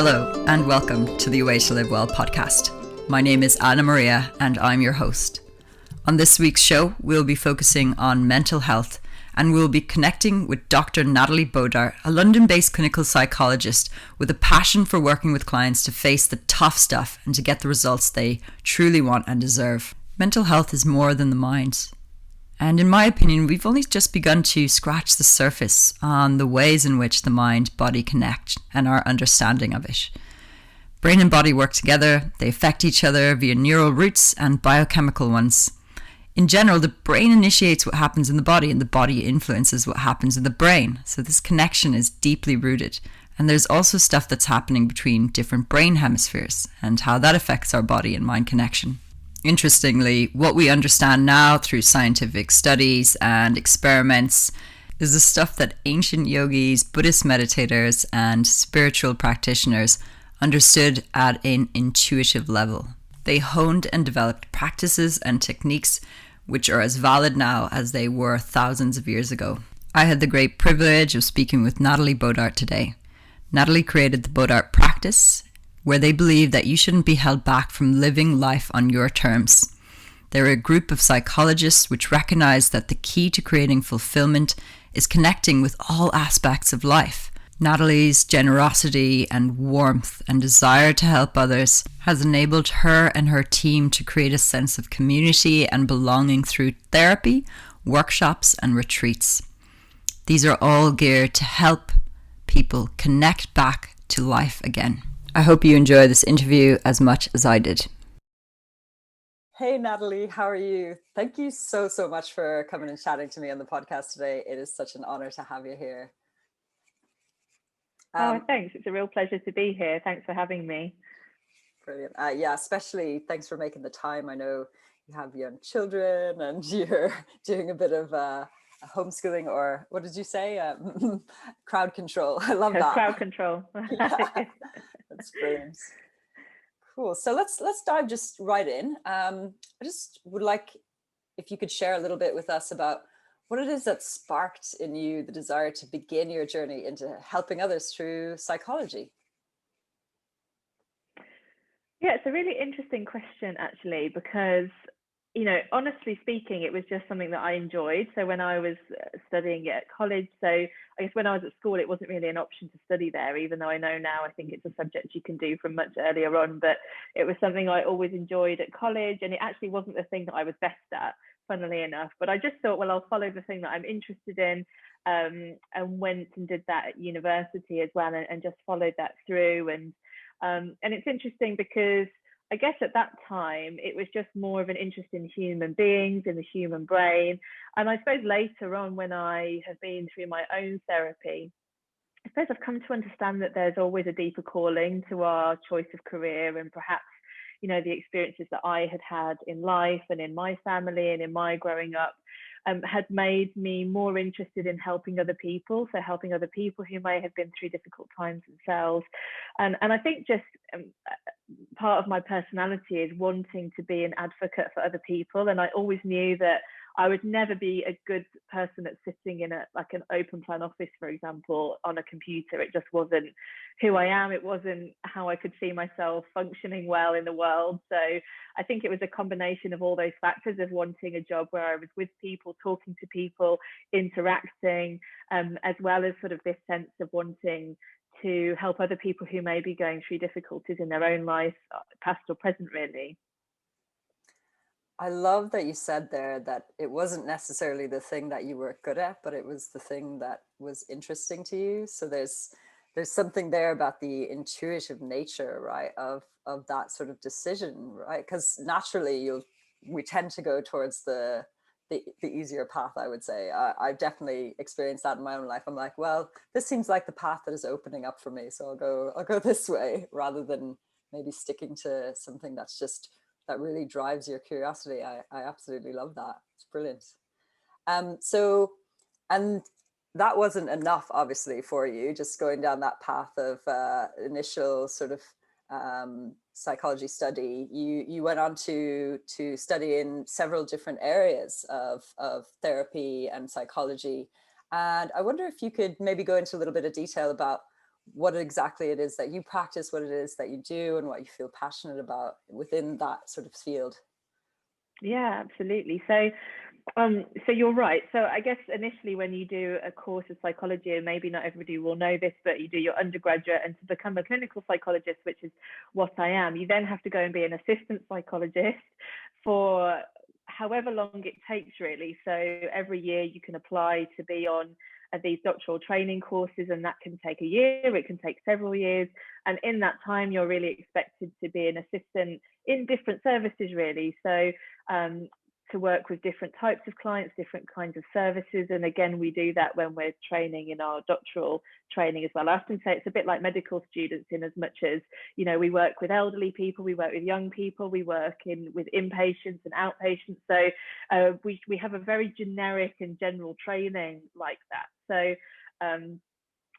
Hello and welcome to the Way to Live Well podcast. My name is Anna Maria and I'm your host. On this week's show, we'll be focusing on mental health and we'll be connecting with Dr. Natalie Bodart, a London-based clinical psychologist with a passion for working with clients to face the tough stuff and to get the results they truly want and deserve. Mental health is more than the mind. And in my opinion, we've only just begun to scratch the surface on the ways in which the mind-body connect and our understanding of it. Brain and body work together, they affect each other via neural roots and biochemical ones. In general, the brain initiates what happens in the body and the body influences what happens in the brain. So this connection is deeply rooted. And there's also stuff that's happening between different brain hemispheres and how that affects our body and mind connection. Interestingly, what we understand now through scientific studies and experiments is the stuff that ancient yogis, Buddhist meditators, and spiritual practitioners understood at an intuitive level. They honed and developed practices and techniques which are as valid now as they were thousands of years ago. I had the great privilege of speaking with Natalie Bodart today. Natalie created the Bodart Practice, where they believe that you shouldn't be held back from living life on your terms. They're a group of psychologists which recognize that the key to creating fulfilment is connecting with all aspects of life. Natalie's generosity and warmth and desire to help others has enabled her and her team to create a sense of community and belonging through therapy, workshops, and retreats. These are all geared to help people connect back to life again. I hope you enjoy this interview as much as I did. Hey, Natalie, how are you? Thank you so much for coming and chatting to me on the podcast today. It is such an honor to have you here. Thanks. It's a real pleasure to be here. Thanks for having me. Brilliant. Especially thanks for making the time. I know you have young children and you're doing a bit of homeschooling, or what did you say? Crowd control. I love that. Crowd control. Yeah, that's brilliant. Cool. So let's dive just right in. I just would like if you could share a little bit with us about what it is that sparked in you the desire to begin your journey into helping others through psychology. Yeah, it's a really interesting question, actually, because, honestly speaking, it was just something that I enjoyed. So when I was studying it at college, so I guess when I was at school, it wasn't really an option to study there, even though I know now I think it's a subject you can do from much earlier on. But it was something I always enjoyed at college, and it actually wasn't the thing that I was best at, funnily enough. But I just thought, well, I'll follow the thing that I'm interested in, and went and did that at university as well, and just followed that through. And it's interesting because I guess at that time, it was just more of an interest in human beings, in the human brain. And I suppose later on, when I have been through my own therapy, I suppose I've come to understand that there's always a deeper calling to our choice of career, and perhaps, the experiences that I had in life and in my family and in my growing up had made me more interested in helping other people. So helping other people who may have been through difficult times themselves. And I think just part of my personality is wanting to be an advocate for other people. And I always knew that I would never be a good person at sitting in an open plan office, for example, on a computer. It just wasn't who I am. It wasn't how I could see myself functioning well in the world. So I think it was a combination of all those factors of wanting a job where I was with people, talking to people, interacting, as well as sort of this sense of wanting to help other people who may be going through difficulties in their own life, past or present, really. I love that you said there that it wasn't necessarily the thing that you were good at, but it was the thing that was interesting to you. So there's something there about the intuitive nature, right, of that sort of decision, right? Because naturally we tend to go towards the easier path, I would say. I've definitely experienced that in my own life. I'm like, well, this seems like the path that is opening up for me, so I'll go this way, rather than maybe sticking to something that really drives your curiosity. I absolutely love that. It's brilliant. So, and that wasn't enough, obviously, for you, just going down that path of initial sort of psychology study. You went on to study in several different areas of therapy and psychology. And I wonder if you could maybe go into a little bit of detail about what exactly it is that you practice, what it is that you do, and what you feel passionate about within that sort of field. Yeah, absolutely. So you're right. So I guess initially when you do a course of psychology, and maybe not everybody will know this, but you do your undergraduate, and to become a clinical psychologist, which is what I am, you then have to go and be an assistant psychologist for however long it takes, really. So every year you can apply to be on these doctoral training courses, and that can take a year, it can take several years. And in that time, you're really expected to be an assistant in different services, really. So to work with different types of clients, different kinds of services. And again, we do that when we're training in our doctoral training as well. I often say it's a bit like medical students, in as much as, you know, we work with elderly people, we work with young people, we work with inpatients and outpatients. So we have a very generic and general training like that. So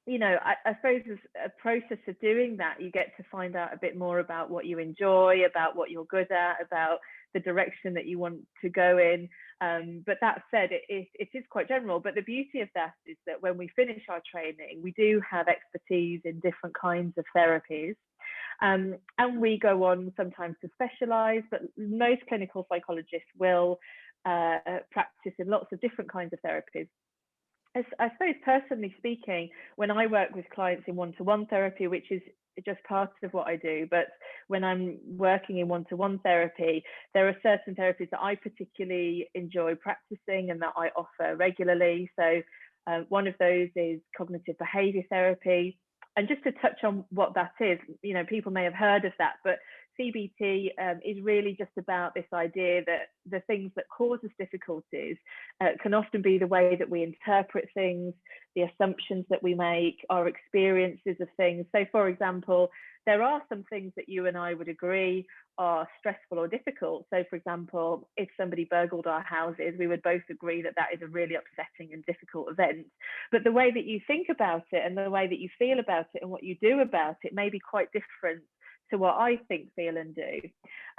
you know, I suppose as a process of doing that, you get to find out a bit more about what you enjoy, about what you're good at, about the direction that you want to go in. But that said, it is quite general. But the beauty of that is that when we finish our training, we do have expertise in different kinds of therapies. And we go on sometimes to specialize, but most clinical psychologists will practice in lots of different kinds of therapies. I suppose, personally speaking, when I work with clients in one-to-one therapy, which is just part of what I do, but when I'm working in one-to-one therapy, there are certain therapies that I particularly enjoy practicing and that I offer regularly. So one of those is cognitive behavior therapy. And just to touch on what that is, you know, people may have heard of that, but CBT is really just about this idea that the things that cause us difficulties can often be the way that we interpret things, the assumptions that we make, our experiences of things. So, for example, there are some things that you and I would agree are stressful or difficult. So, for example, if somebody burgled our houses, we would both agree that that is a really upsetting and difficult event. But the way that you think about it and the way that you feel about it and what you do about it may be quite different to what I think, feel, and do.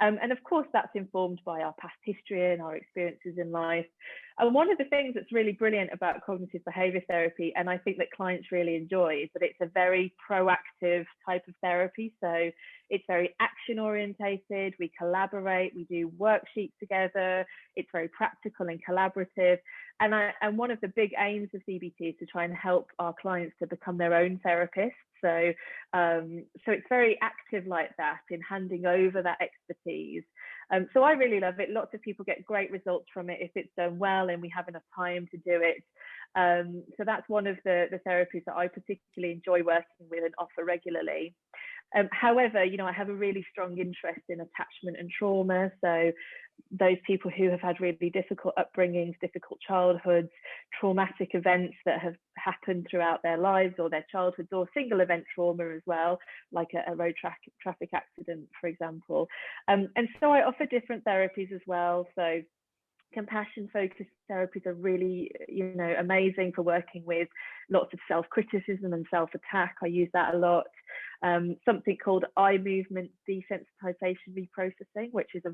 And of course, that's informed by our past history and our experiences in life. And one of the things that's really brilliant about cognitive behavior therapy, and I think that clients really enjoy, is that it's a very proactive type of therapy. So it's very action orientated. We collaborate, we do worksheets together. It's very practical and collaborative. And one of the big aims of CBT is to try and help our clients to become their own therapists. So it's very active like that, in handing over that expertise. So I really love it. Lots of people get great results from it if it's done well and we have enough time to do it. So that's one of the therapies that I particularly enjoy working with and offer regularly. However, you know, I have a really strong interest in attachment and trauma. So those people who have had really difficult upbringings, difficult childhoods, traumatic events that have happened throughout their lives or their childhoods, or single event trauma as well, like a road traffic accident, for example. And so I offer different therapies as well. So compassion focused therapies are really, you know, amazing for working with lots of self-criticism and self-attack. I use that a lot. Something called eye movement desensitization reprocessing, which is a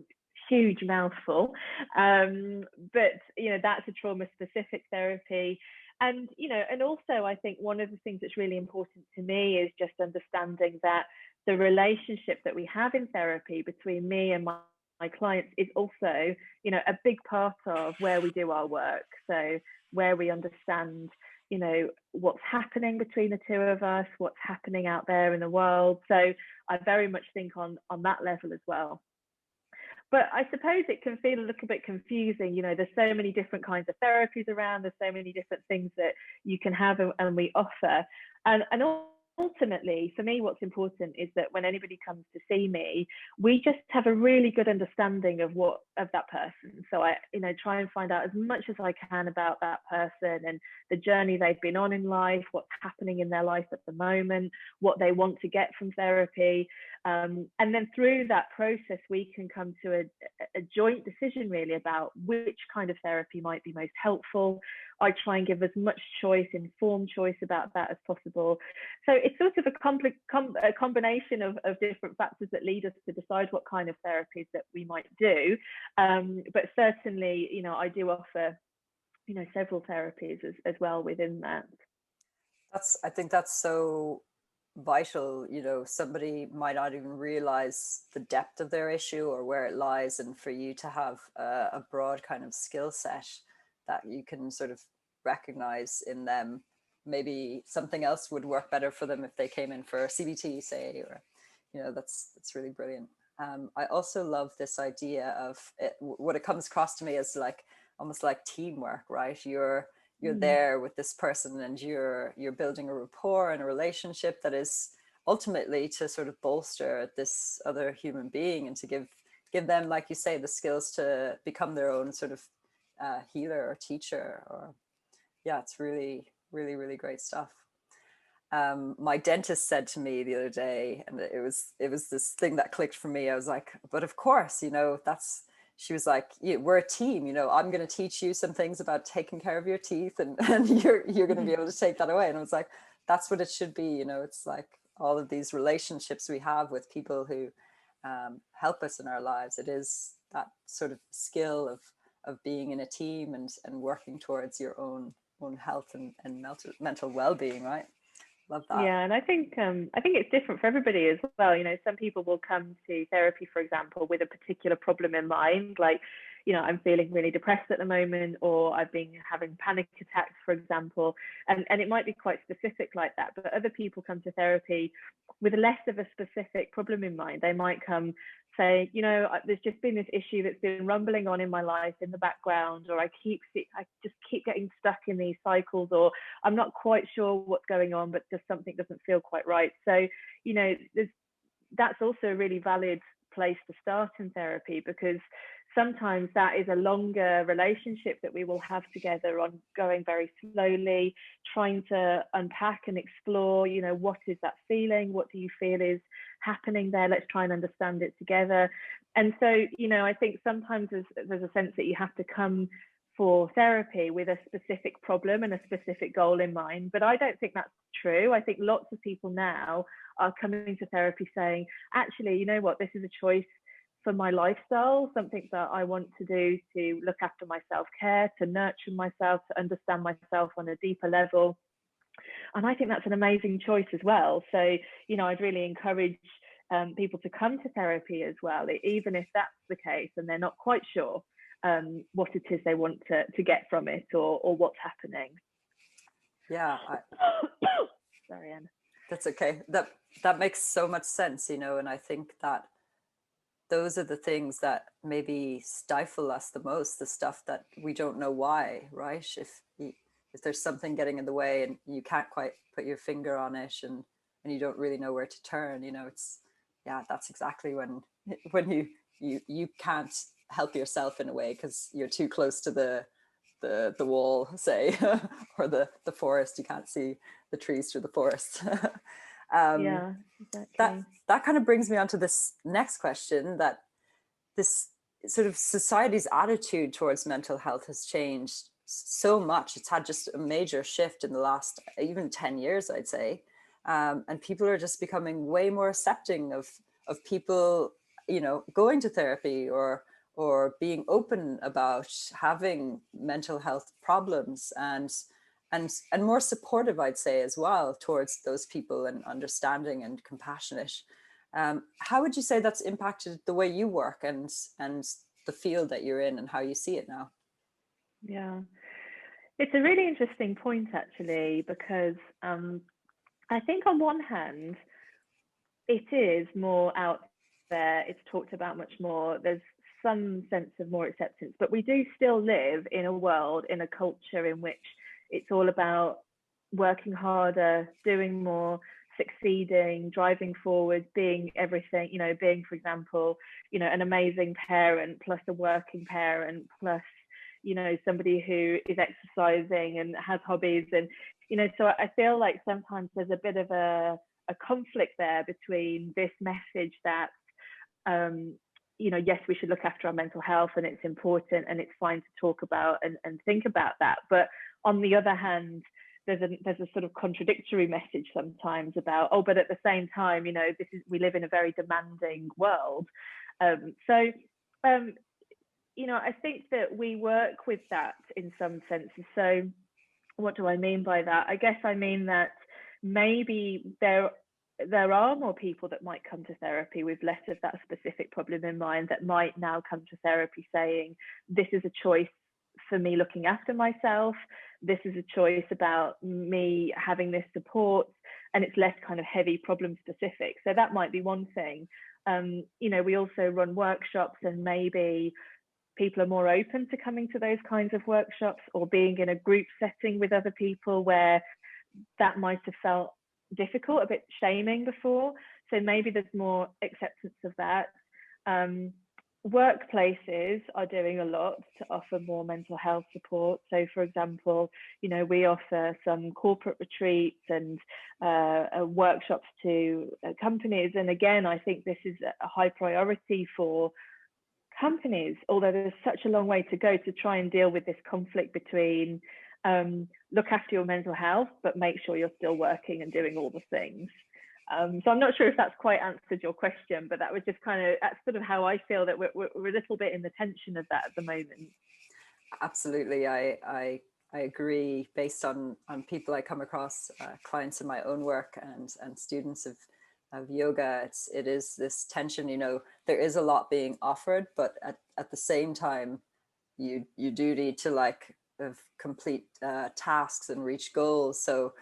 huge mouthful, but you know, that's a trauma specific therapy. And you know, and also I think one of the things that's really important to me is just understanding that the relationship that we have in therapy between me and my clients is also, you know, a big part of where we do our work. So where we understand, you know, what's happening between the two of us, what's happening out there in the world. So I very much think on that level as well. But I suppose it can feel a little bit confusing. You know, there's so many different kinds of therapies around. There's so many different things that you can have and we offer. And ultimately, for me, what's important is that when anybody comes to see me, we just have a really good understanding of that person. So I, you know, try and find out as much as I can about that person and the journey they've been on in life, what's happening in their life at the moment, what they want to get from therapy. And then through that process, we can come to a joint decision really about which kind of therapy might be most helpful. I try and give as much choice, informed choice about that as possible. So it's sort of a combination of different factors that lead us to decide what kind of therapies that we might do. But certainly, you know, I do offer, you know, several therapies as well within that. I think that's so vital. You know, somebody might not even realize the depth of their issue or where it lies, and for you to have a broad kind of skill set that you can sort of recognize in them, maybe something else would work better for them if they came in for a CBT, say, or, you know, that's really brilliant. I also love this idea of it, what it comes across to me as like almost like teamwork, right? You're there with this person, and you're building a rapport and a relationship that is ultimately to sort of bolster this other human being, and to give them, like you say, the skills to become their own sort of healer or teacher. Or yeah, it's really, really, really great stuff. My dentist said to me the other day, and it was this thing that clicked for me. I was like, but of course, you know, she was like, we're a team, you know, I'm going to teach you some things about taking care of your teeth, and you're going to be able to take that away. And I was like, that's what it should be. You know, it's like all of these relationships we have with people who help us in our lives. It is that sort of skill of being in a team and working towards your own health and mental well-being, right? Love that. Yeah, and I think it's different for everybody as well. You know, some people will come to therapy, for example, with a particular problem in mind, like, you know, I'm feeling really depressed at the moment, or I've been having panic attacks, for example, and it might be quite specific like that. But other people come to therapy with less of a specific problem in mind. They might come say, you know, there's just been this issue that's been rumbling on in my life in the background, or I just keep getting stuck in these cycles, or I'm not quite sure what's going on, but just something doesn't feel quite right. So, you know, that's also a really valid place to start in therapy, because sometimes that is a longer relationship that we will have together, on going very slowly, trying to unpack and explore, you know, what is that feeling? What do you feel is happening there? Let's try and understand it together. And so, you know, I think sometimes there's a sense that you have to come for therapy with a specific problem and a specific goal in mind. But I don't think that's true. I think lots of people now are coming to therapy saying, actually, you know what, this is a choice for my lifestyle, something that I want to do to look after my self-care, to nurture myself, to understand myself on a deeper level. And I think that's an amazing choice as well. So, you know, I'd really encourage people to come to therapy as well, even if that's the case and they're not quite sure what it is they want to get from it, or what's happening. Yeah. Sorry, Anna. That's okay. That makes so much sense, you know, and I think that those are the things that maybe stifle us the most, the stuff that we don't know why, right? If there's something getting in the way and you can't quite put your finger on it, and you don't really know where to turn, you know, it's, yeah, that's exactly when you can't help yourself in a way because you're too close to the wall, say, or the forest. You can't see the trees through the forest. Yeah, exactly. That kind of brings me on to this next question, that this sort of society's attitude towards mental health has changed so much. It's had just a major shift in the last even 10 years, I'd say. And people are just becoming way more accepting of people, you know, going to therapy or being open about having mental health problems, and more supportive, I'd say, as well, towards those people, and understanding and compassionate. How would you say that's impacted the way you work and the field that you're in, and how you see it now? Yeah, it's a really interesting point, actually, because I think on one hand, it is more out there. It's talked about much more. There's some sense of more acceptance, but we do still live in a world, in a culture in which it's all about working harder, doing more, succeeding, driving forward, being everything, you know, being, for example, you know, an amazing parent, plus a working parent, plus, you know, somebody who is exercising and has hobbies. And, you know, so I feel like sometimes there's a bit of a conflict there between this message that, you know, yes, we should look after our mental health and it's important and it's fine to talk about and think about that. But on the other hand, there's a sort of contradictory message sometimes about, oh, but at the same time, you know, we live in a very demanding world. So, you know, I think that we work with that in some senses. So what do I mean by that? I guess I mean that maybe there there are more people that might come to therapy with less of that specific problem in mind, that might now come to therapy saying, this is a choice for me looking after myself, this is a choice about me having this support, and it's less kind of heavy problem specific. So that might be one thing. We also run workshops, and maybe people are more open to coming to those kinds of workshops, or being in a group setting with other people where that might have felt difficult, a bit shaming before. So maybe there's more acceptance of that. Workplaces are doing a lot to offer more mental health support. So, for example, we offer some corporate retreats and workshops to companies. And again, I think this is a high priority for companies, although there's such a long way to go to try and deal with this conflict between look after your mental health, but make sure you're still working and doing all the things. So I'm not sure if that's quite answered your question, but that was just that's sort of how I feel that we're a little bit in the tension of that at the moment. Absolutely. I agree, based on people I come across, clients in my own work and students of yoga. It is this tension, there is a lot being offered, but at the same time, you do need to complete tasks and reach goals. So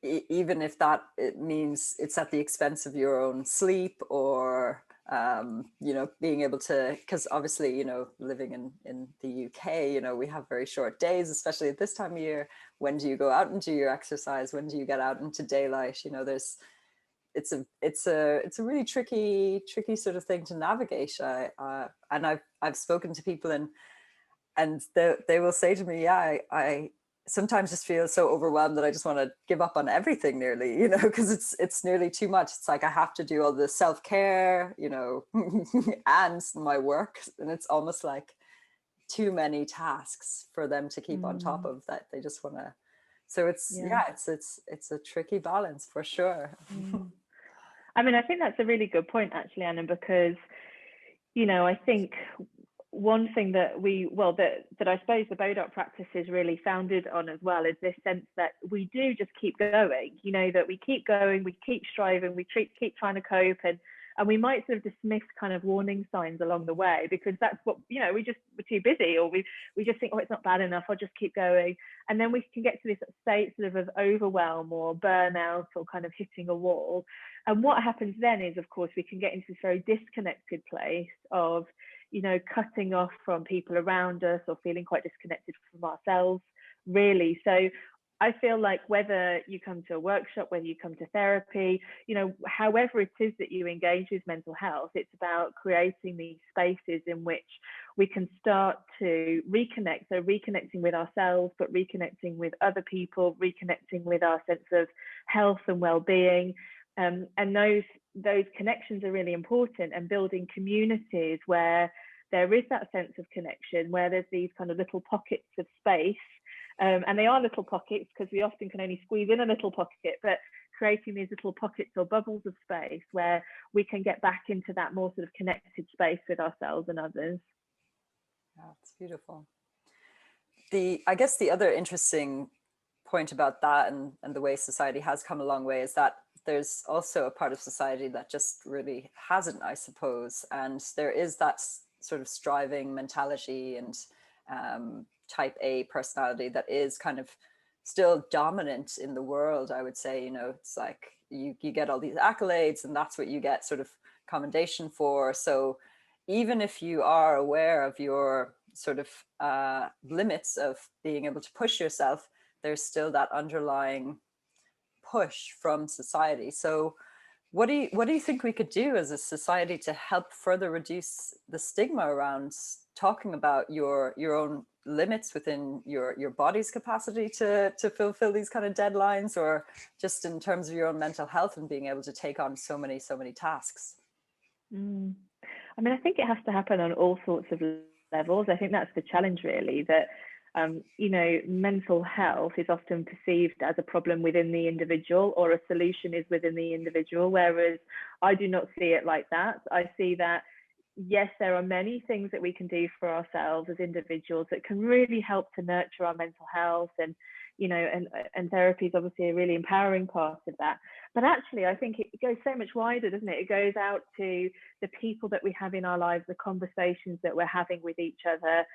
even if it means it's at the expense of your own sleep, or being able to, because obviously living in the UK, we have very short days, especially at this time of year. When do you go out and do your exercise? When do you get out into daylight? It's a really tricky sort of thing to navigate. And I've spoken to people, and they will say to me, I sometimes just feel so overwhelmed that I just want to give up on everything nearly, because it's nearly too much. It's like I have to do all the self-care, and my work, and it's almost like too many tasks for them to keep on top of, that they just want to. So it's a tricky balance for sure. I mean, I think that's a really good point, actually, Anna, because I think one thing that I suppose the Bodart practice is really founded on as well is this sense that we do just keep going, that we keep going, we keep striving, we keep trying to cope, and we might sort of dismiss kind of warning signs along the way, because that's what, we're too busy, or we just think, oh, it's not bad enough, I'll just keep going. And then we can get to this state sort of overwhelm or burnout, or kind of hitting a wall. And what happens then is, of course, we can get into this very disconnected place of, cutting off from people around us, or feeling quite disconnected from ourselves, really. So I feel like whether you come to a workshop, whether you come to therapy, however it is that you engage with mental health, it's about creating these spaces in which we can start to reconnect. So reconnecting with ourselves, but reconnecting with other people, reconnecting with our sense of health and well-being. And those connections are really important, and building communities where there is that sense of connection, where there's these kind of little pockets of space. And they are little pockets, because we often can only squeeze in a little pocket, but creating these little pockets or bubbles of space where we can get back into that more sort of connected space with ourselves and others. Yeah, it's beautiful. I guess the other interesting point about that, and the way society has come a long way, is that there's also a part of society that just really hasn't, I suppose. And there is that sort of striving mentality and type A personality that is kind of still dominant in the world, I would say. It's like you get all these accolades, and that's what you get sort of commendation for. So even if you are aware of your sort of limits of being able to push yourself, there's still that underlying push from society. So what do you think we could do as a society to help further reduce the stigma around talking about your own limits within your body's capacity to fulfill these kind of deadlines, or just in terms of your own mental health and being able to take on so many tasks? I mean, I think it has to happen on all sorts of levels. I think that's the challenge, really, that mental health is often perceived as a problem within the individual, or a solution is within the individual, whereas I do not see it like that. I see that, yes, there are many things that we can do for ourselves as individuals that can really help to nurture our mental health, and and therapy is obviously a really empowering part of that. But actually, I think it goes so much wider, doesn't it? It goes out to the people that we have in our lives, the conversations that we're having with each other,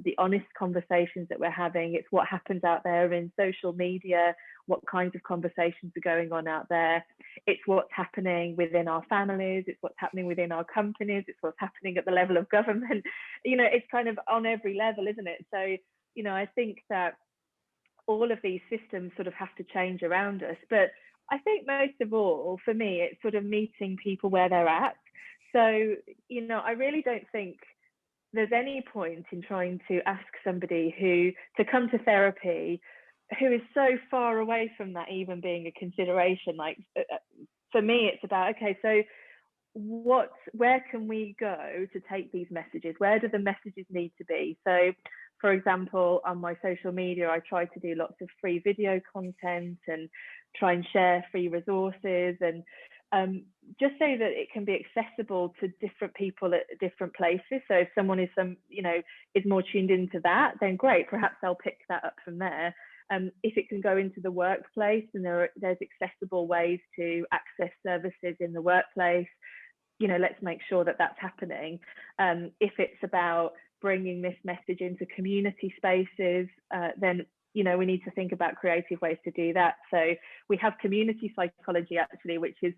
the honest conversations that we're having. It's what happens out there in social media, what kinds of conversations are going on out there. It's what's happening within our families. It's what's happening within our companies. It's what's happening at the level of government. It's kind of on every level, isn't it? So, I think that all of these systems sort of have to change around us. But I think most of all, for me, it's sort of meeting people where they're at. So, I really don't think there's any point in trying to ask somebody to come to therapy who is so far away from that even being a consideration. Like, for me, it's about, okay, so where can we go to take these messages? Where do the messages need to be? So, for example, on my social media, I try to do lots of free video content and try and share free resources, and just so that it can be accessible to different people at different places. So if someone is is more tuned into that, then great, perhaps they'll pick that up from there. If it can go into the workplace, and there's accessible ways to access services in the workplace, let's make sure that that's happening. If it's about bringing this message into community spaces, then we need to think about creative ways to do that. So we have community psychology, actually, which is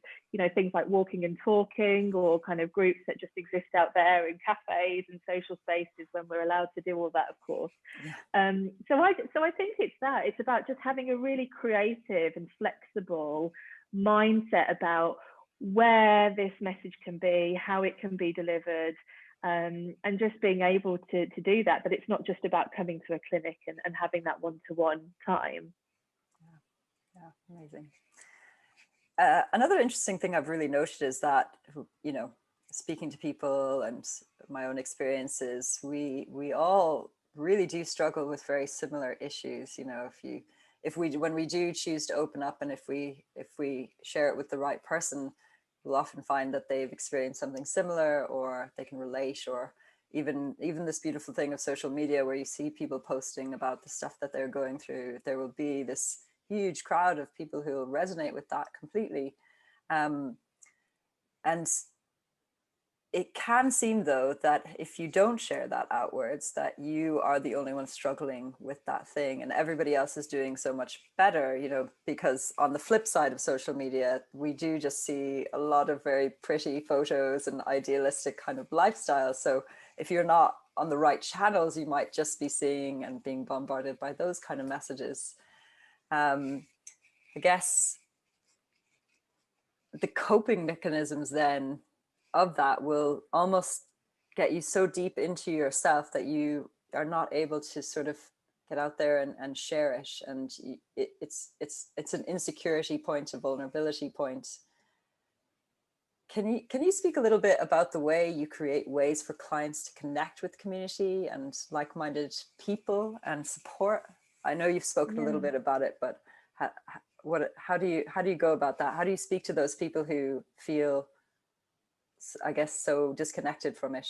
things like walking and talking, or kind of groups that just exist out there in cafes and social spaces when we're allowed to do all that, of course. Yeah. So I think it's about just having a really creative and flexible mindset about where this message can be, how it can be delivered, and just being able to do that. But it's not just about coming to a clinic and having that one-to-one time. Yeah, amazing. Another interesting thing I've really noted is that, speaking to people and my own experiences, we all really do struggle with very similar issues. When we do choose to open up, and if we share it with the right person, we'll often find that they've experienced something similar, or they can relate, or even this beautiful thing of social media where you see people posting about the stuff that they're going through. There will be this huge crowd of people who will resonate with that completely. And it can seem, though, that if you don't share that outwards, that you are the only one struggling with that thing, and everybody else is doing so much better, because on the flip side of social media, we do just see a lot of very pretty photos and idealistic kind of lifestyles. So if you're not on the right channels, you might just be seeing and being bombarded by those kind of messages. I guess the coping mechanisms then of that will almost get you so deep into yourself that you are not able to sort of get out there and share it. And it's an insecurity point, a vulnerability point. Can you speak a little bit about the way you create ways for clients to connect with community and like-minded people and support? I know you've spoken a little bit about it, but how do you go about that? How do you speak to those people who feel, I guess, so disconnected from it?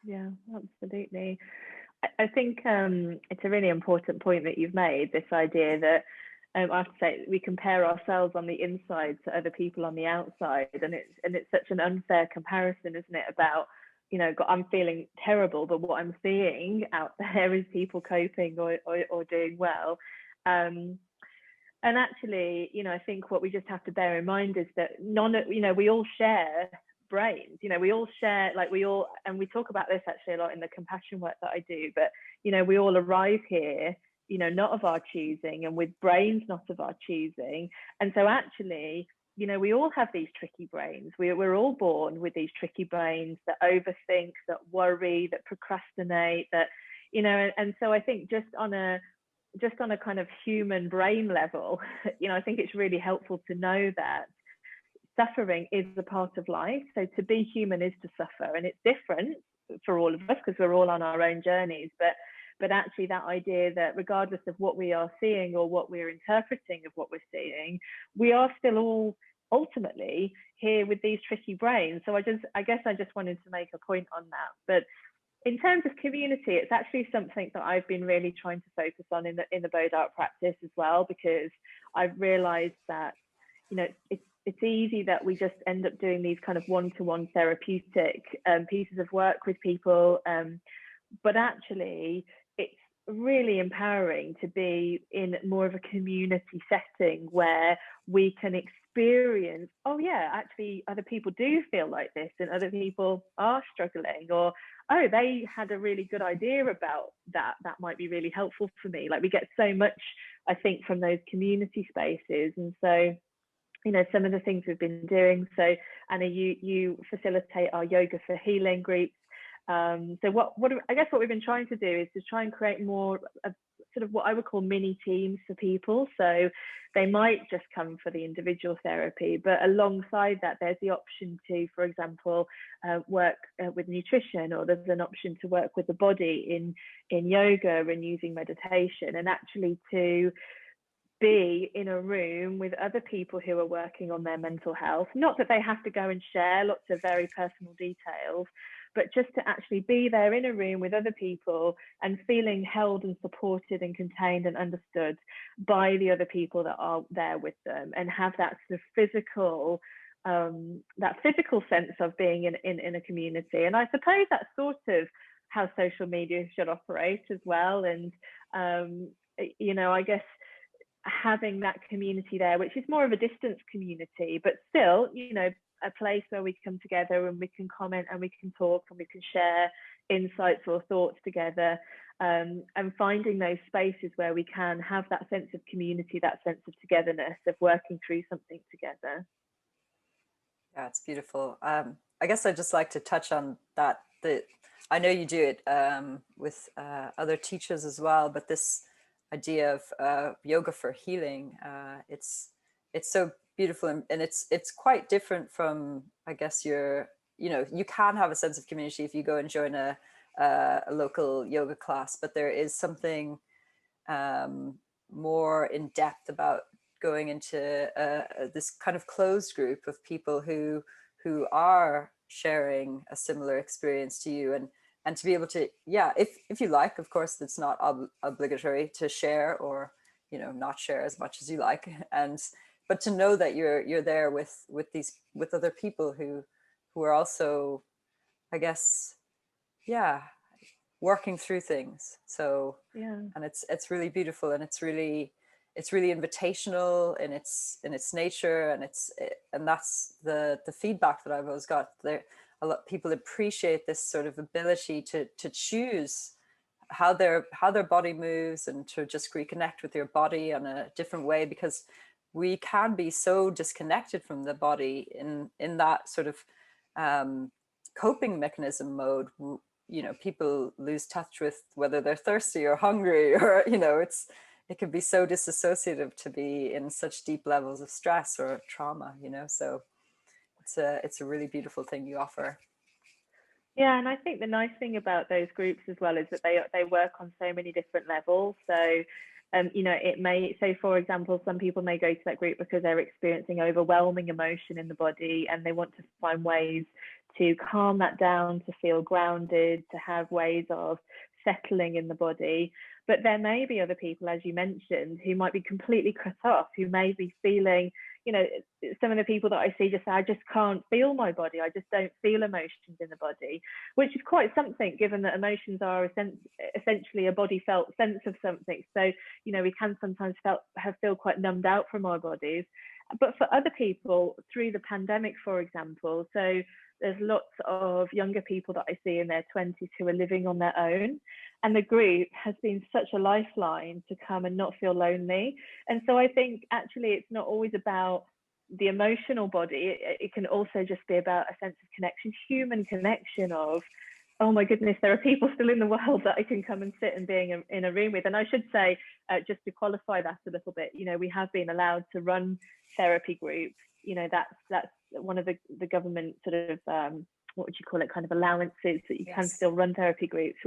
Yeah, absolutely. I think it's a really important point that you've made, this idea that I have to say, we compare ourselves on the inside to other people on the outside, and it's such an unfair comparison, isn't it? About I'm feeling terrible, but what I'm seeing out there is people coping or doing well. And actually, I think what we just have to bear in mind is that we all share brains. We all share, and we talk about this actually a lot in the compassion work that I do, but we all arrive here not of our choosing, and with brains not of our choosing. And so actually, we all have these tricky brains. We're all born with these tricky brains that overthink, that worry, that procrastinate, that and so I think just on a kind of human brain level, I think it's really helpful to know that suffering is a part of life. So to be human is to suffer, and it's different for all of us because we're all on our own journeys. But actually that idea that regardless of what we are seeing or what we're interpreting of what we're seeing, we are still all ultimately here with these tricky brains. So I guess I just wanted to make a point on that. But in terms of community, it's actually something that I've been really trying to focus on in the Bodart practice as well, because I've realized that, you know, it's easy that we just end up doing these kind of one-to-one therapeutic pieces of work with people, but actually it's really empowering to be in more of a community setting where we can experience, oh yeah, actually other people do feel like this, and other people are struggling, or oh, they had a really good idea about that might be really helpful for me. Like, we get so much, I think, from those community spaces. And so, you know, some of the things we've been doing, so Anna, you facilitate our yoga for healing groups. So what I guess what we've been trying to do is to try and create more of sort of what I would call mini teams for people. So they might just come for the individual therapy, but alongside that, there's the option to, for example, work with nutrition, or there's an option to work with the body in yoga and using meditation, and actually to be in a room with other people who are working on their mental health. Not that they have to go and share lots of very personal details, but just to actually be there in a room with other people and feeling held and supported and contained and understood by the other people that are there with them, and have that sort of physical sense of being in a community. And I suppose that's sort of how social media should operate as well. And you know, I guess having that community there, which is more of a distance community, but still, you know, a place where we come together and we can comment and we can talk and we can share insights or thoughts together, and finding those spaces where we can have that sense of community, that sense of togetherness, of working through something together. Yeah, it's beautiful. I guess I'd just like to touch on that. I know you do it with other teachers as well, but this idea of yoga for healing, it's so beautiful, and it's quite different from, I guess, you can have a sense of community if you go and join a local yoga class, but there is something more in depth about going into this kind of closed group of people who are sharing a similar experience to you, and to be able to, yeah, if you like, of course, it's not obligatory to share, or, you know, not share as much as you like, but to know that you're there with other people who are also, I guess, yeah, working through things. So Yeah, and it's really beautiful, and it's really invitational in its nature, and that's the feedback that I've always got there. A lot of people appreciate this sort of ability to choose how their body moves, and to just reconnect with your body in a different way, because we can be so disconnected from the body in that sort of coping mechanism mode. You know, people lose touch with whether they're thirsty or hungry, or, you know, it can be so disassociative to be in such deep levels of stress or trauma, you know. So it's a really beautiful thing you offer. yeah, and I think the nice thing about those groups as well is that they work on so many different levels. So you know, it may, so for example, some people may go to that group because they're experiencing overwhelming emotion in the body, and they want to find ways to calm that down, to feel grounded, to have ways of settling in the body. But there may be other people, as you mentioned, who might be completely cut off, who may be feeling, you know, some of the people that I see just say, I just can't feel my body. I just don't feel emotions in the body, which is quite something, given that emotions are essentially a body felt sense of something. So, you know, we can sometimes feel quite numbed out from our bodies. But for other people, through the pandemic, for example, so there's lots of younger people that I see in their 20s who are living on their own. And the group has been such a lifeline to come and not feel lonely. And so I think actually it's not always about the emotional body. It can also just be about a sense of connection, human connection of, oh my goodness, there are people still in the world that I can come and sit and be in a room with. And I should say, just to qualify that a little bit, you know, we have been allowed to run therapy groups. You know, that's one of the government sort of, what would you call it, kind of allowances that you Yes. can still run therapy groups,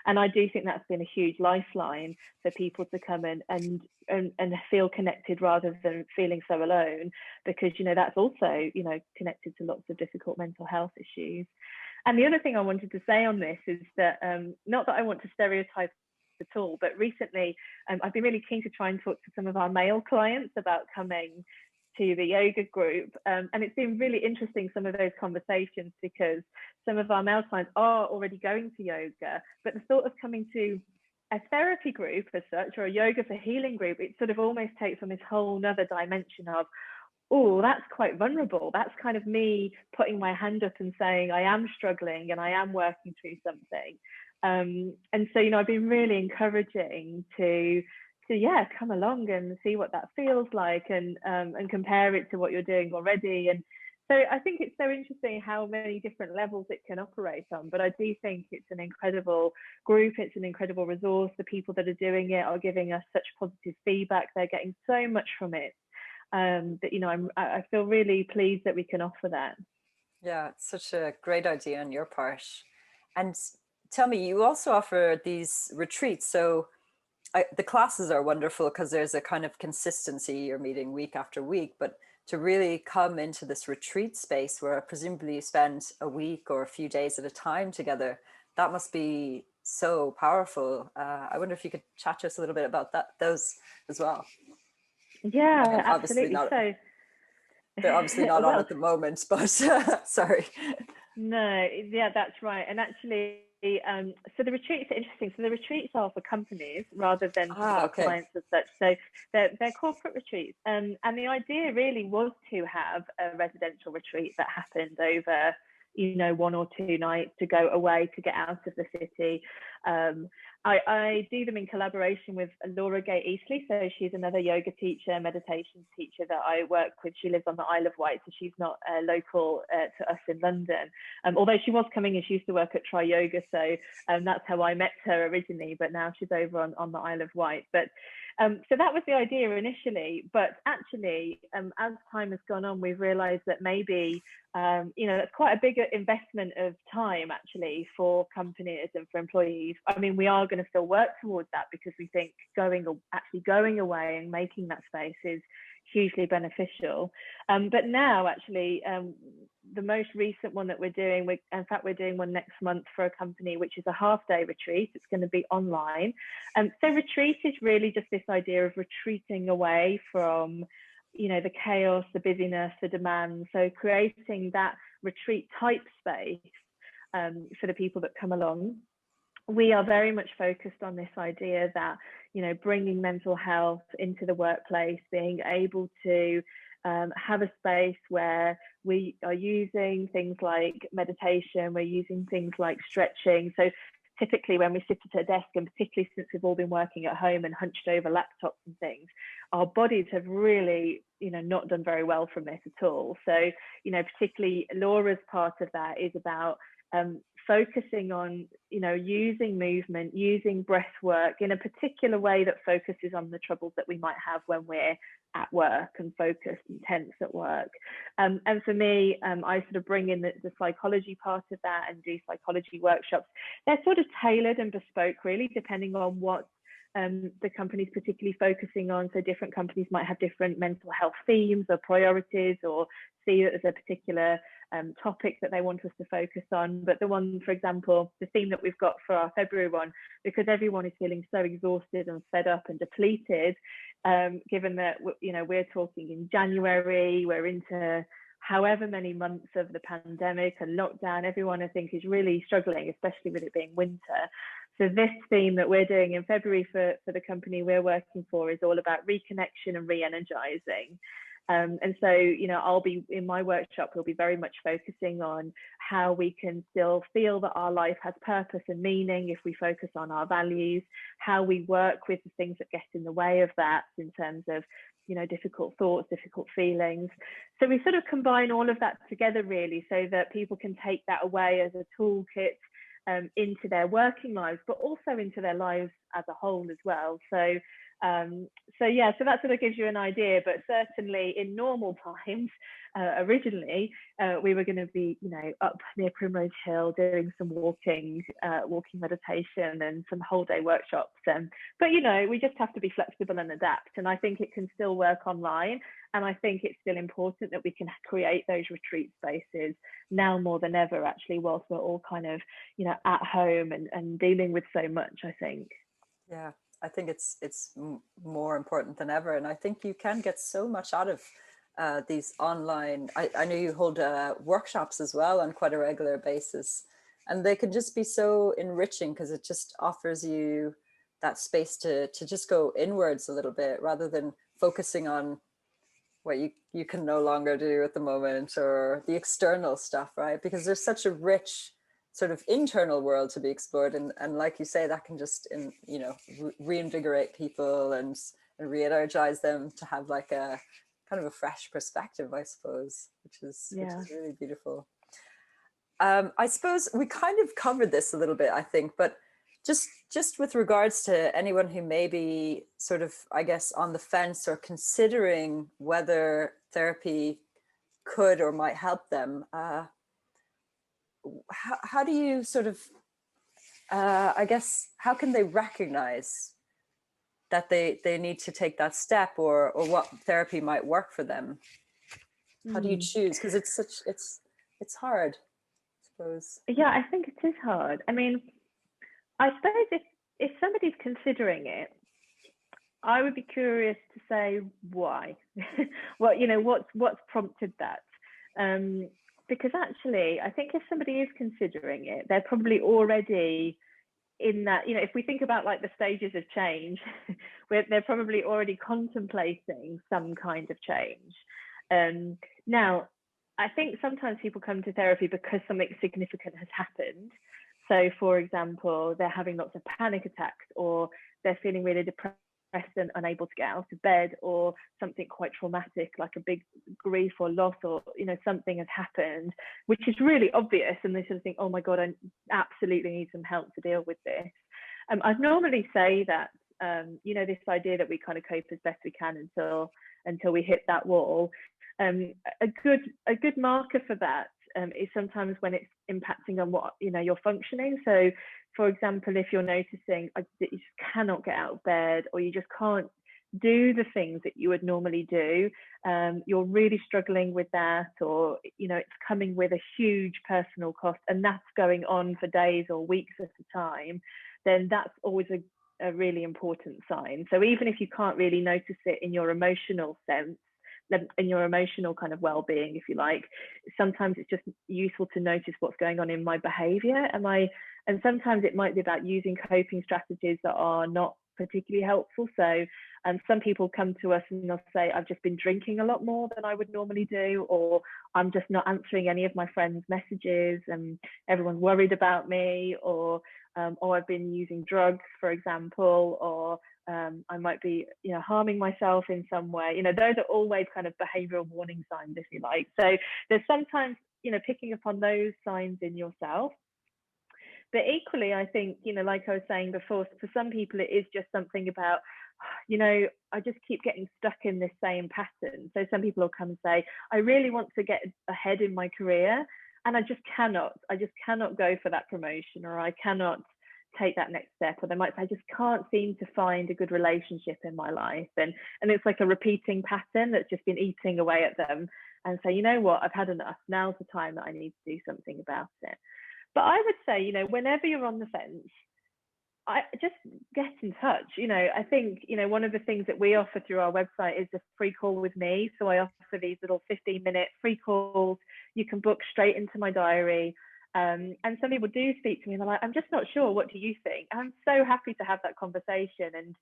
and I do think that's been a huge lifeline for people to come in and feel connected rather than feeling so alone, because, you know, that's also, you know, connected to lots of difficult mental health issues. And the other thing I wanted to say on this is that, not that I want to stereotype at all, but recently I've been really keen to try and talk to some of our male clients about coming to the yoga group. And it's been really interesting, some of those conversations, because some of our male clients are already going to yoga, but the thought of coming to a therapy group as such, or a yoga for healing group, it sort of almost takes on this whole nother dimension of, oh, that's quite vulnerable. That's kind of me putting my hand up and saying, I am struggling and I am working through something. And so, I've been really encouraging to come along and see what that feels like, and compare it to what you're doing already. And so I think it's so interesting how many different levels it can operate on. But I do think it's an incredible group. It's an incredible resource. The people that are doing it are giving us such positive feedback. They're getting so much from it. That I feel really pleased that we can offer that. Yeah, it's such a great idea on your part. And tell me, you also offer these retreats. So the classes are wonderful because there's a kind of consistency. You're meeting week after week, but to really come into this retreat space where presumably you spend a week or a few days at a time together, that must be so powerful. I wonder if you could chat to us a little bit about those as well. Yeah, Obviously absolutely. They're obviously not on at the moment, but sorry. No, yeah, that's right. And actually, so the retreats are interesting. So the retreats are for companies rather than for clients as such. So they're corporate retreats. And the idea really was to have a residential retreat that happened over, 1 or 2 nights, to go away, to get out of the city. I do them in collaboration with Laura Gay Eastley. So she's another yoga teacher, meditation teacher that I work with. She lives on the Isle of Wight, so she's not local to us in London. Although she was coming and she used to work at Try Yoga, so that's how I met her originally, but now she's over on the Isle of Wight. But so that was the idea initially, but actually, as time has gone on, we've realised that maybe, that's quite a bigger investment of time actually for companies and for employees. I mean, we are going to still work towards that because we think going away and making that space is hugely beneficial. But now actually, the most recent one that we're doing, we're doing one next month for a company, which is a half-day retreat. It's going to be online. So retreat is really just this idea of retreating away from, the chaos, the busyness, the demand. So creating that retreat type space for the people that come along. We are very much focused on this idea that, bringing mental health into the workplace, being able to have a space where we are using things like meditation, we're using things like stretching. So typically when we sit at a desk, and particularly since we've all been working at home and hunched over laptops and things, our bodies have really, not done very well from this at all. So, particularly Laura's part of that is about focusing on, using movement, using breath work in a particular way that focuses on the troubles that we might have when we're at work and focused and tense at work. And for me, I sort of bring in the psychology part of that and do psychology workshops. They're sort of tailored and bespoke, really, depending on what the company's particularly focusing on. So different companies might have different mental health themes or priorities, or see it as a particular topic that they want us to focus on. But the one, for example, the theme that we've got for our February one, because everyone is feeling so exhausted and fed up and depleted, given that, we're talking in January, we're into however many months of the pandemic and lockdown, everyone I think is really struggling, especially with it being winter. So this theme that we're doing in February for the company we're working for is all about reconnection and re-energizing. And so, I'll be in my workshop, we'll be very much focusing on how we can still feel that our life has purpose and meaning if we focus on our values, how we work with the things that get in the way of that in terms of, difficult thoughts, difficult feelings. So we sort of combine all of that together really, so that people can take that away as a toolkit into their working lives, but also into their lives as a whole as well. So So yeah, so that sort of gives you an idea. But certainly in normal times, originally we were going to be, up near Primrose Hill doing some walking meditation and some whole day workshops. But we just have to be flexible and adapt. And I think it can still work online. And I think it's still important that we can create those retreat spaces now more than ever, actually, whilst we're all kind of, at home and dealing with so much, I think. Yeah, I think it's more important than ever. And I think you can get so much out of these online. I know you hold workshops as well on quite a regular basis. And they can just be so enriching because it just offers you that space to just go inwards a little bit rather than focusing on what you can no longer do at the moment or the external stuff, right? Because there's such a rich sort of internal world to be explored, and like you say, that can just reinvigorate people and re-energize them to have like a kind of a fresh perspective, I suppose, which is really beautiful. I suppose we kind of covered this a little bit, I think, but just with regards to anyone who may be sort of, I guess, on the fence or considering whether therapy could or might help them, how do you sort of, I guess, how can they recognize that they need to take that step or what therapy might work for them? How do you choose? Because it's hard, I suppose. Yeah, I think it is hard. I mean, I suppose if somebody's considering it, I would be curious to say why. What's prompted that? Because actually, I think if somebody is considering it, they're probably already in that, if we think about like the stages of change, where they're probably already contemplating some kind of change. Now, I think sometimes people come to therapy because something significant has happened. So, for example, they're having lots of panic attacks, or they're feeling really depressed and unable to get out of bed, or something quite traumatic like a big grief or loss, or something has happened which is really obvious, and they sort of think, oh my god, I absolutely need some help to deal with this. I'd normally say that this idea that we kind of cope as best we can until we hit that wall. A good marker for that is sometimes when it's impacting on what you're functioning. So, for example, if you're noticing that you just cannot get out of bed, or you just can't do the things that you would normally do, you're really struggling with that, or it's coming with a huge personal cost, and that's going on for days or weeks at a time, then that's always a really important sign. So even if you can't really notice it in your emotional sense, in your emotional kind of well-being, if you like, sometimes it's just useful to notice what's going on in my behavior. And sometimes it might be about using coping strategies that are not particularly helpful. So some people come to us and they'll say, I've just been drinking a lot more than I would normally do, or I'm just not answering any of my friends' messages and everyone's worried about me, or I've been using drugs, for example, or I might be harming myself in some way. Those are always kind of behavioral warning signs, if you like. So there's sometimes picking up on those signs in yourself. But equally, I think, like I was saying before, for some people, it is just something about, I just keep getting stuck in this same pattern. So some people will come and say, I really want to get ahead in my career, and I just cannot go for that promotion, or I cannot take that next step. Or they might say, I just can't seem to find a good relationship in my life. And it's like a repeating pattern that's just been eating away at them. And so, you know what, I've had enough. Now's the time that I need to do something about it. But I would say, whenever you're on the fence, I just get in touch. I think, one of the things that we offer through our website is a free call with me. So I offer these little 15-minute free calls. You can book straight into my diary. And some people do speak to me and they're like, I'm just not sure. What do you think? I'm so happy to have that conversation. And,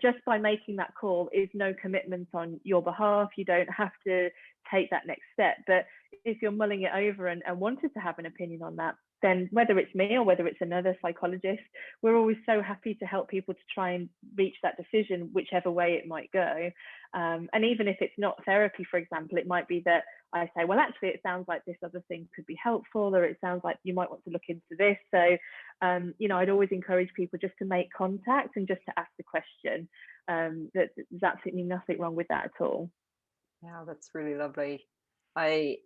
just by making that call is no commitment on your behalf. You don't have to take that next step. But if you're mulling it over and wanted to have an opinion on that, then whether it's me or whether it's another psychologist, we're always so happy to help people to try and reach that decision, whichever way it might go. And even if it's not therapy, for example, it might be that I say, well, actually, it sounds like this other thing could be helpful, or it sounds like you might want to look into this. So, I'd always encourage people just to make contact and just to ask the question. there's absolutely nothing wrong with that at all. Yeah, that's really lovely. I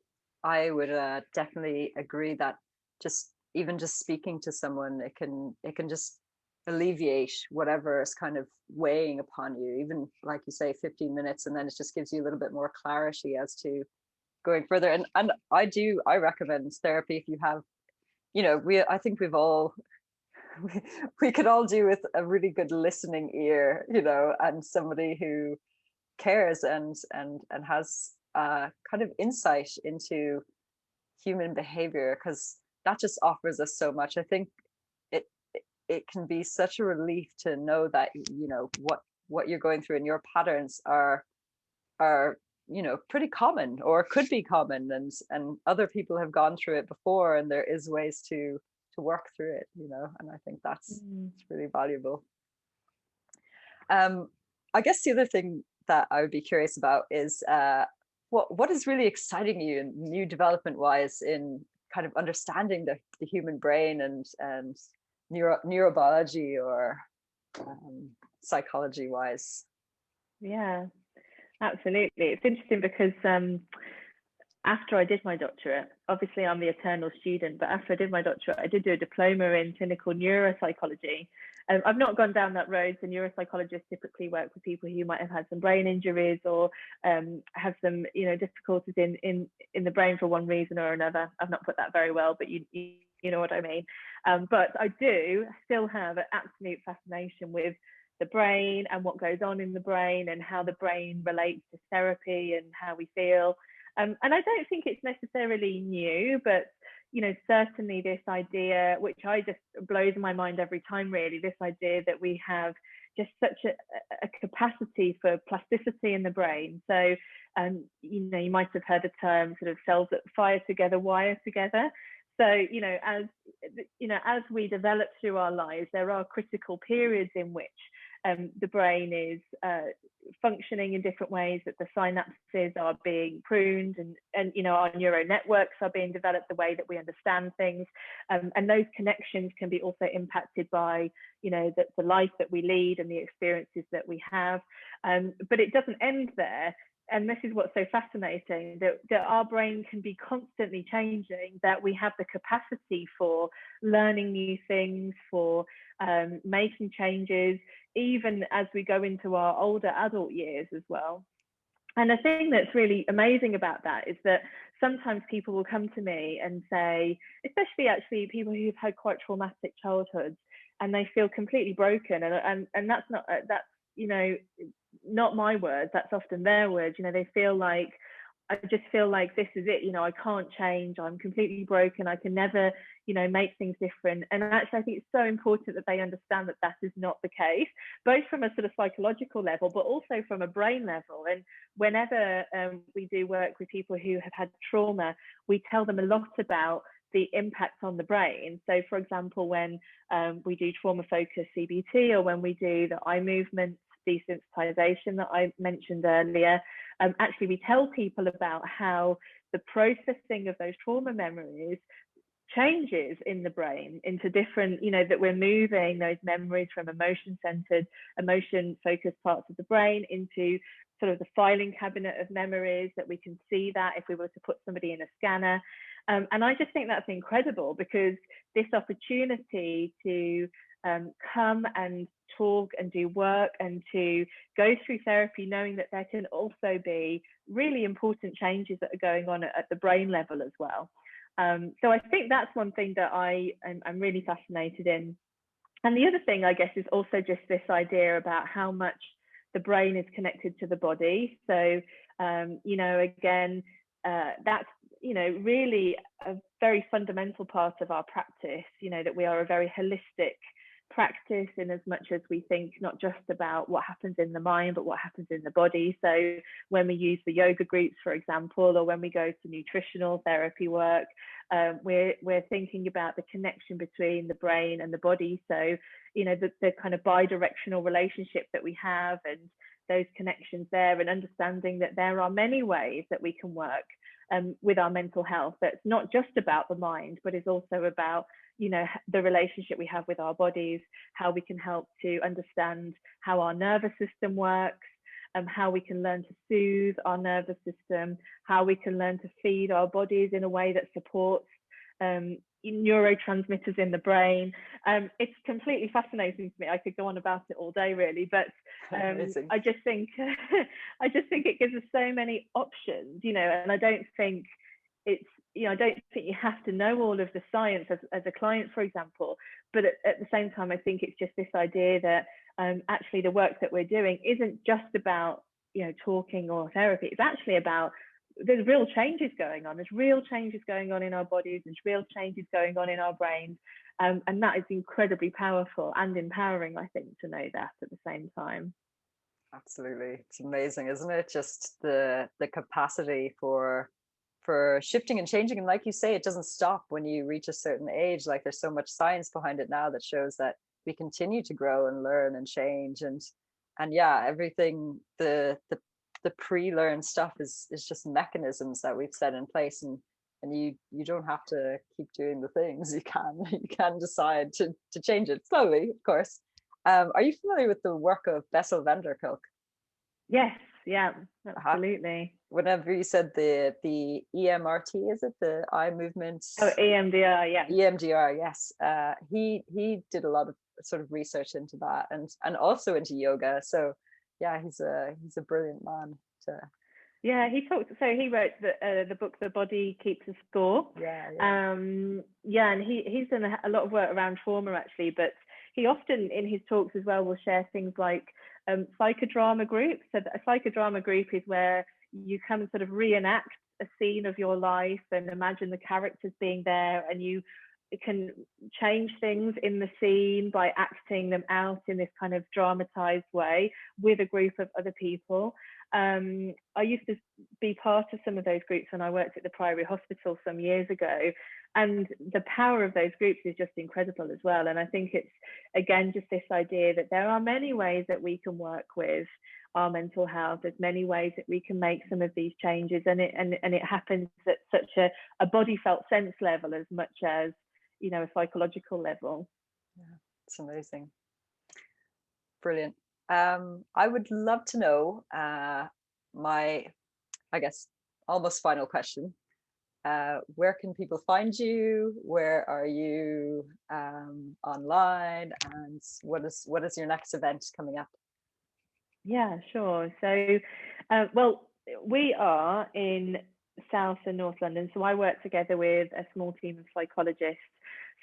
would definitely agree that just even just speaking to someone, it can just alleviate whatever is kind of weighing upon you, even like you say 15 minutes, and then it just gives you a little bit more clarity as to going further. And I recommend therapy if you have, I think we've all we could all do with a really good listening ear, and somebody who cares and has kind of insight into human behavior, because that just offers us so much. I think it it can be such a relief to know that what you're going through and your patterns are pretty common, or could be common, and other people have gone through it before, and there is ways to work through it, and I think that's it's really valuable. I guess the other thing that I would be curious about is what is really exciting you and new development wise in kind of understanding the human brain and neurobiology or psychology wise. Yeah, absolutely. It's interesting because after I did my doctorate, obviously I'm the eternal student, but after I did my doctorate, I did do a diploma in clinical neuropsychology. I've not gone down that road. So neuropsychologists typically work with people who might have had some brain injuries or have some, difficulties in the brain for one reason or another. I've not put that very well, but you know what I mean. But I do still have an absolute fascination with the brain and what goes on in the brain and how the brain relates to therapy and how we feel. And I don't think it's necessarily new, but certainly this idea, which I just blows my mind every time, really, this idea that we have just such a capacity for plasticity in the brain. So, you might have heard the term sort of cells that fire together, wire together. So, as we develop through our lives, there are critical periods in which the brain is functioning in different ways, that the synapses are being pruned and our neural networks are being developed, the way that we understand things, and those connections can be also impacted by the life that we lead and the experiences that we have, but it doesn't end there. And this is what's so fascinating, that our brain can be constantly changing, that we have the capacity for learning new things, for making changes, even as we go into our older adult years as well. And the thing that's really amazing about that is that sometimes people will come to me and say, especially actually people who've had quite traumatic childhoods, and they feel completely broken. And that's not my words, that's often their words. They feel like, I just feel like this is it, I can't change, I'm completely broken, I can never, make things different. And actually I think it's so important that they understand that that is not the case, both from a sort of psychological level, but also from a brain level. And whenever we do work with people who have had trauma, we tell them a lot about the impact on the brain. So for example, when we do trauma focused CBT, or when we do the eye movement desensitization that I mentioned earlier, actually we tell people about how the processing of those trauma memories changes in the brain into different, that we're moving those memories from emotion-centered, emotion-focused parts of the brain into sort of the filing cabinet of memories, that we can see that if we were to put somebody in a scanner. And I just think that's incredible, because this opportunity to come and talk and do work and to go through therapy, knowing that there can also be really important changes that are going on at the brain level as well. So I think that's one thing that I'm really fascinated in. And the other thing, I guess, is also just this idea about how much the brain is connected to the body. So, again, that's, really a very fundamental part of our practice, that we are a very holistic practice, in as much as we think not just about what happens in the mind, but what happens in the body. So when we use the yoga groups, for example, or when we go to nutritional therapy work, we're thinking about the connection between the brain and the body. So, the kind of bi-directional relationship that we have, and those connections there, and understanding that there are many ways that we can work with our mental health. That's not just about the mind, but is also about, the relationship we have with our bodies, how we can help to understand how our nervous system works, how we can learn to soothe our nervous system, how we can learn to feed our bodies in a way that supports neurotransmitters in the brain. It's completely fascinating to me. I could go on about it all day, really, but I just think it gives us so many options, and I don't think it's, I don't think you have to know all of the science as a client, for example, but at the same time, I think it's just this idea that actually the work that we're doing isn't just about, talking or therapy. It's actually about, there's real changes going on. There's real changes going on in our bodies. There's real changes going on in our brains. And that is incredibly powerful and empowering, I think, to know that at the same time. Absolutely. It's amazing, isn't it? Just the capacity for shifting and changing. And like you say, it doesn't stop when you reach a certain age. Like, there's so much science behind it now that shows that we continue to grow and learn and change. And yeah, everything, the pre-learned stuff is just mechanisms that we've set in place, and you don't have to keep doing the things. You can decide to change it slowly, of course. Are you familiar with the work of Bessel van der Kolk? Yes, yeah, absolutely. Whenever you said the EMRT, is it the eye movement? Oh, EMDR, yeah. EMDR, yes. He did a lot of sort of research into that, and also into yoga. So yeah, he's a brilliant man. Yeah, he wrote the book The Body Keeps a Score. And he's done a lot of work around trauma, actually, but he often in his talks as well will share things like psychodrama groups. So a psychodrama group is where you come and sort of reenact a scene of your life and imagine the characters being there, and you can change things in the scene by acting them out in this kind of dramatized way with a group of other people. I used to be part of some of those groups when I worked at the Priory Hospital some years ago, and the power of those groups is just incredible as well. And I think it's, again, just this idea that there are many ways that we can work with our mental health. There's many ways that we can make some of these changes, and it happens at such a body felt sense level as much as a psychological level. Yeah, it's amazing. Brilliant. I would love to know my, I guess, almost final question. Where can people find you? Where are you online? And what is your next event coming up? Yeah, sure. So, well, we are in South and North London. So I work together with a small team of psychologists.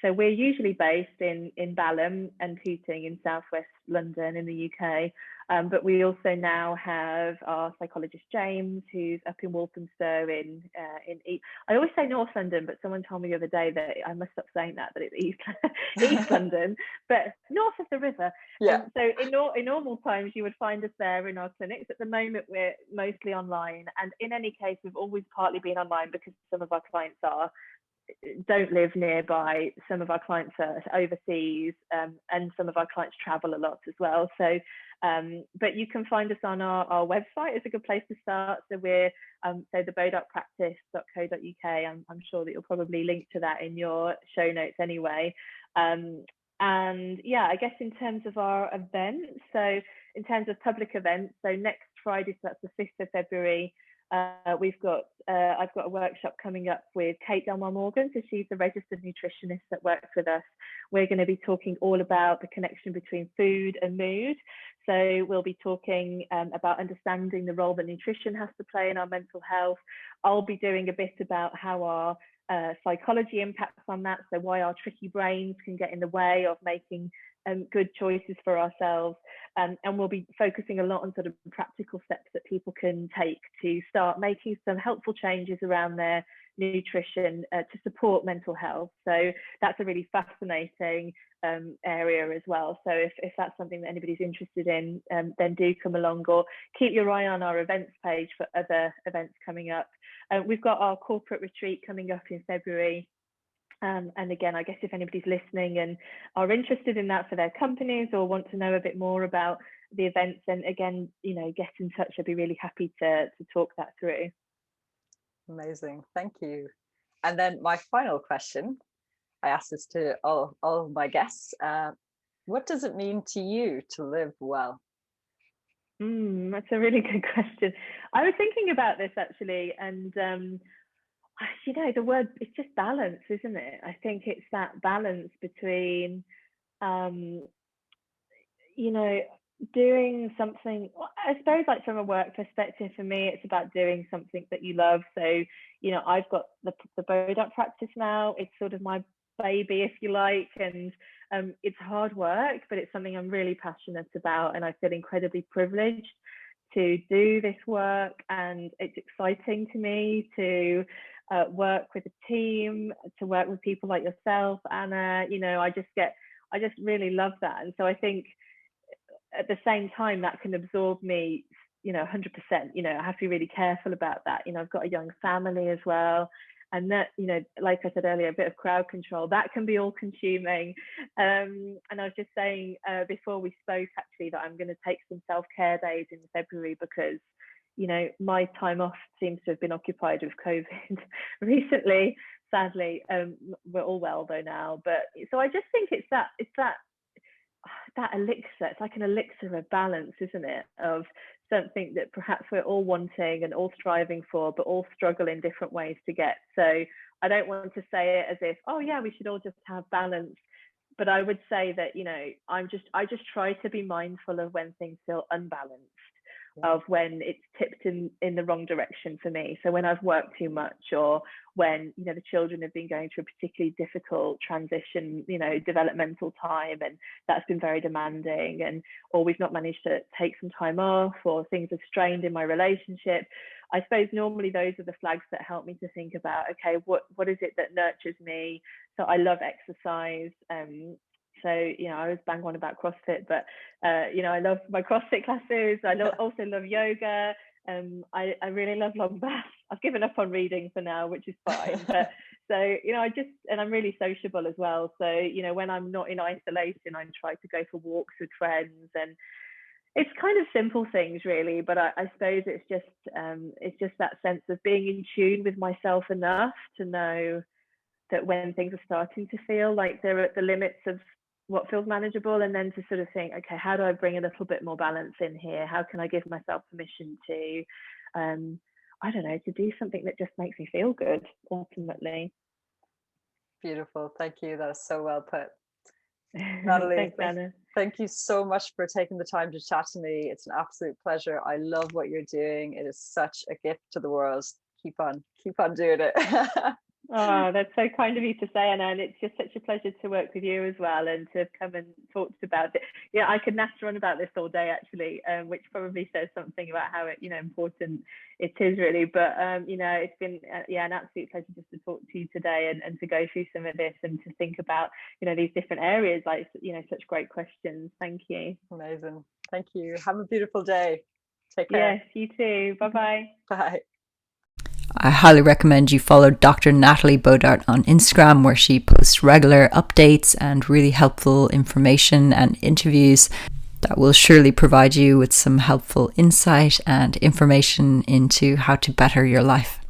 So we're usually based in Balham and Tooting in southwest London in the UK. But we also now have our psychologist James, who's up in Walthamstow in I always say North London, but someone told me the other day that I must stop saying that it's East London, but north of the river. Yeah. So in normal times you would find us there in our clinics. At the moment we're mostly online, and in any case we've always partly been online because some of our clients don't live nearby. Some of our clients are overseas, and some of our clients travel a lot as well. So, but you can find us on our website. It's a good place to start. So we're the bodartpractice.co.uk. I'm sure that you'll probably link to that in your show notes anyway. And yeah, I guess in terms of our events, so in terms of public events, so next Friday, so that's the 5th of February, I've got a workshop coming up with Kate Delmar Morgan. So she's the registered nutritionist that works with us. We're going to be talking all about the connection between food and mood. So we'll be talking about understanding the role that nutrition has to play in our mental health. I'll be doing a bit about how our psychology impacts on that. So why our tricky brains can get in the way of making good choices for ourselves. And we'll be focusing a lot on sort of practical steps that people can take to start making some helpful changes around their nutrition to support mental health. So that's a really fascinating area as well. So if that's something that anybody's interested in, then do come along, or keep your eye on our events page for other events coming up. We've got our corporate retreat coming up in February. And again, I guess if anybody's listening and are interested in that for their companies or want to know a bit more about the events, then again, get in touch. I'd be really happy to talk that through. Amazing. Thank you. And then my final question, I ask this to all of my guests. What does it mean to you to live well? That's a really good question. I was thinking about this actually, and the word, it's just balance, isn't it? I think it's that balance between, doing something. I suppose, like from a work perspective, for me, it's about doing something that you love. So, I've got the Bodart Practice now. It's sort of my baby, if you like, and it's hard work, but it's something I'm really passionate about, and I feel incredibly privileged to do this work, and it's exciting to me to work with a team, to work with people like yourself, Anna. I just really love that, and so I think at the same time that can absorb me 100%. I have to be really careful about that. I've got a young family as well, and that, like I said earlier, a bit of crowd control, that can be all consuming. And I was just saying before we spoke actually that I'm going to take some self-care days in February, because my time off seems to have been occupied with COVID recently, sadly. We're all well though now, but so I just think it's that elixir. It's like an elixir of balance, isn't it, of something that perhaps we're all wanting and all striving for, but all struggle in different ways to get. So I don't want to say it as if, oh yeah, we should all just have balance, but I would say that I just try to be mindful of when things feel unbalanced, of when it's tipped in the wrong direction for me. So when I've worked too much, or when the children have been going through a particularly difficult transition, developmental time, and that's been very demanding, or we've not managed to take some time off, or things have strained in my relationship. I suppose normally those are the flags that help me to think about, okay, what is it that nurtures me? So I love exercise. So, I always bang on about CrossFit, but, I love my CrossFit classes. I also love yoga. I really love long baths. I've given up on reading for now, which is fine. But so, and I'm really sociable as well. So, when I'm not in isolation, I try to go for walks with friends, and it's kind of simple things really. But I suppose it's just that sense of being in tune with myself enough to know that when things are starting to feel like they're at the limits of what feels manageable, and then to sort of think, okay, how do I bring a little bit more balance in here? How can I give myself permission to, I don't know, to do something that just makes me feel good ultimately. Beautiful. Thank you. That is so well put. Natalie, Thanks, Anna. Thank you so much for taking the time to chat to me. It's an absolute pleasure. I love what you're doing. It is such a gift to the world. Keep on doing it. Oh, that's so kind of you to say, Anna, and it's just such a pleasure to work with you as well, and to come and talk about it. Yeah, I could natter on about this all day actually, which probably says something about how important it is really. But it's been an absolute pleasure just to talk to you today, and to go through some of this, and to think about these different areas, like such great questions. Thank you. Amazing. Thank you. Have a beautiful day. Take care. Yes, you too. Bye-bye. Bye. I highly recommend you follow Dr. Natalie Bodart on Instagram, where she posts regular updates and really helpful information and interviews that will surely provide you with some helpful insight and information into how to better your life.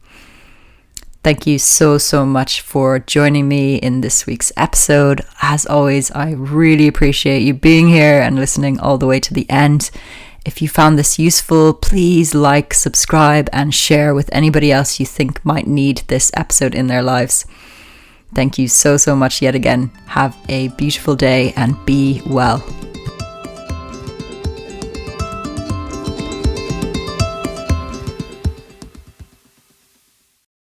Thank you so much for joining me in this week's episode. As always, I really appreciate you being here and listening all the way to the end. If you found this useful, please like, subscribe, and share with anybody else you think might need this episode in their lives. Thank you so much yet again. Have a beautiful day and be well.